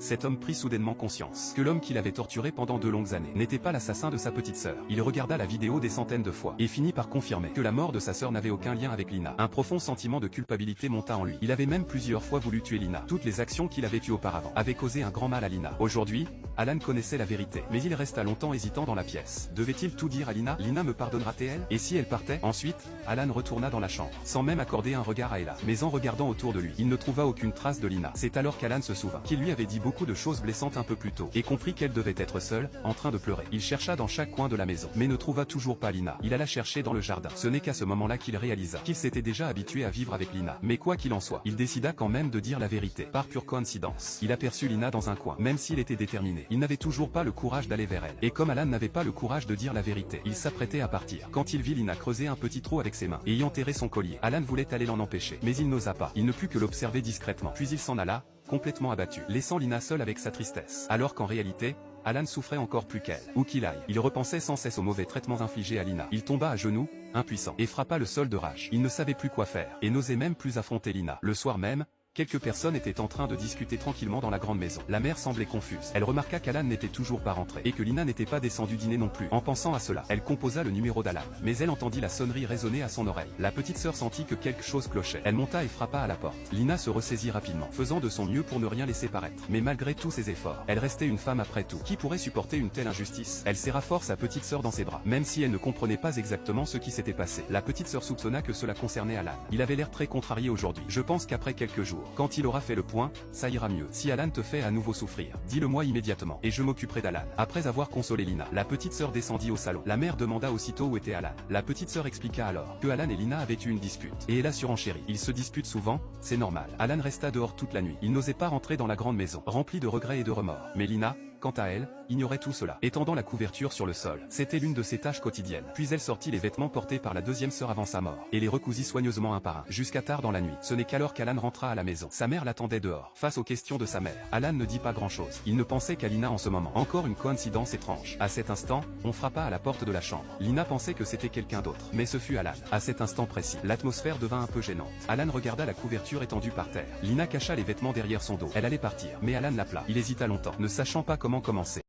cet homme prit soudainement conscience que l'homme qu'il avait torturé pendant de longues années n'était pas l'assassin de sa petite sœur. Il regarda la vidéo des centaines de fois et finit par confirmer que la mort de sa sœur n'avait aucun lien avec Lina. Un profond sentiment de culpabilité monta en lui. Il avait même plusieurs fois voulu tuer Lina. Toutes les actions qu'il avait eues auparavant avaient causé un grand mal à Lina. Aujourd'hui, Alan connaissait la vérité, mais il resta longtemps hésitant dans la pièce. Devait-il tout dire à Lina? Lina me pardonnera-t-elle? Et si elle partait? Ensuite, Alan retourna dans la chambre, sans même accorder un regard à Ella. Mais en regardant autour de lui, il ne trouva aucune trace de Lina. C'est alors qu'Alan se souvint qu'il lui avait dit beaucoup de choses blessantes un peu plus tôt, et comprit qu'elle devait être seule, en train de pleurer. Il chercha dans chaque coin de la maison, mais ne trouva toujours pas Lina. Il alla chercher dans le jardin. Ce n'est qu'à ce moment-là qu'il réalisa qu'il s'était déjà habitué à vivre avec Lina. Mais quoi qu'il en soit, il décida quand même de dire la vérité. Par pure coïncidence, il aperçut Lina dans un coin. Même s'il était déterminé, il n'avait toujours pas le courage d'aller vers elle. Et comme Alan n'avait pas le courage de dire la vérité, il s'apprêtait à partir. Quand il vit Lina creuser un petit trou avec ses mains et y enterrer son collier, Alan voulait aller l'en empêcher, mais il n'osa pas. Il ne put que l'observer discrètement. Puis il s'en alla, complètement abattu, laissant Lina seule avec sa tristesse. Alors qu'en réalité, Alan souffrait encore plus qu'elle. Où qu'il aille, il repensait sans cesse aux mauvais traitements infligés à Lina. Il tomba à genoux, impuissant, et frappa le sol de rage. Il ne savait plus quoi faire, et n'osait même plus affronter Lina. Le soir même, quelques personnes étaient en train de discuter tranquillement dans la grande maison. La mère semblait confuse. Elle remarqua qu'Alan n'était toujours pas rentré, et que Lina n'était pas descendue dîner non plus. En pensant à cela, elle composa le numéro d'Alan. Mais elle entendit la sonnerie résonner à son oreille. La petite sœur sentit que quelque chose clochait. Elle monta et frappa à la porte. Lina se ressaisit rapidement, faisant de son mieux pour ne rien laisser paraître. Mais malgré tous ses efforts, elle restait une femme après tout. Qui pourrait supporter une telle injustice? Elle serra fort sa petite sœur dans ses bras. Même si elle ne comprenait pas exactement ce qui s'était passé, la petite sœur soupçonna que cela concernait Alan. Il avait l'air très contrarié aujourd'hui. Je pense qu'après quelques jours, quand il aura fait le point, ça ira mieux. Si Alan te fait à nouveau souffrir, dis-le-moi immédiatement, et je m'occuperai d'Alan. Après avoir consolé Lina, la petite sœur descendit au salon. La mère demanda aussitôt où était Alan. La petite sœur expliqua alors que Alan et Lina avaient eu une dispute, et Ella surenchérit. Ils se disputent souvent, c'est normal. Alan resta dehors toute la nuit. Il n'osait pas rentrer dans la grande maison, rempli de regrets et de remords. Mais Lina, quant à elle, ignorait tout cela, étendant la couverture sur le sol. C'était l'une de ses tâches quotidiennes. Puis elle sortit les vêtements portés par la deuxième sœur avant sa mort, et les recousit soigneusement un par un, jusqu'à tard dans la nuit. Ce n'est qu'alors qu'Alan rentra à la maison. Sa mère l'attendait dehors. Face aux questions de sa mère, Alan ne dit pas grand-chose. Il ne pensait qu'à Lina en ce moment. Encore une coïncidence étrange. À cet instant, on frappa à la porte de la chambre. Lina pensait que c'était quelqu'un d'autre, mais ce fut Alan. À cet instant précis, l'atmosphère devint un peu gênante. Alan regarda la couverture étendue par terre. Lina cacha les vêtements derrière son dos. Elle allait partir, mais Alan l'appela. Il hésita longtemps, ne sachant pas comment commencer.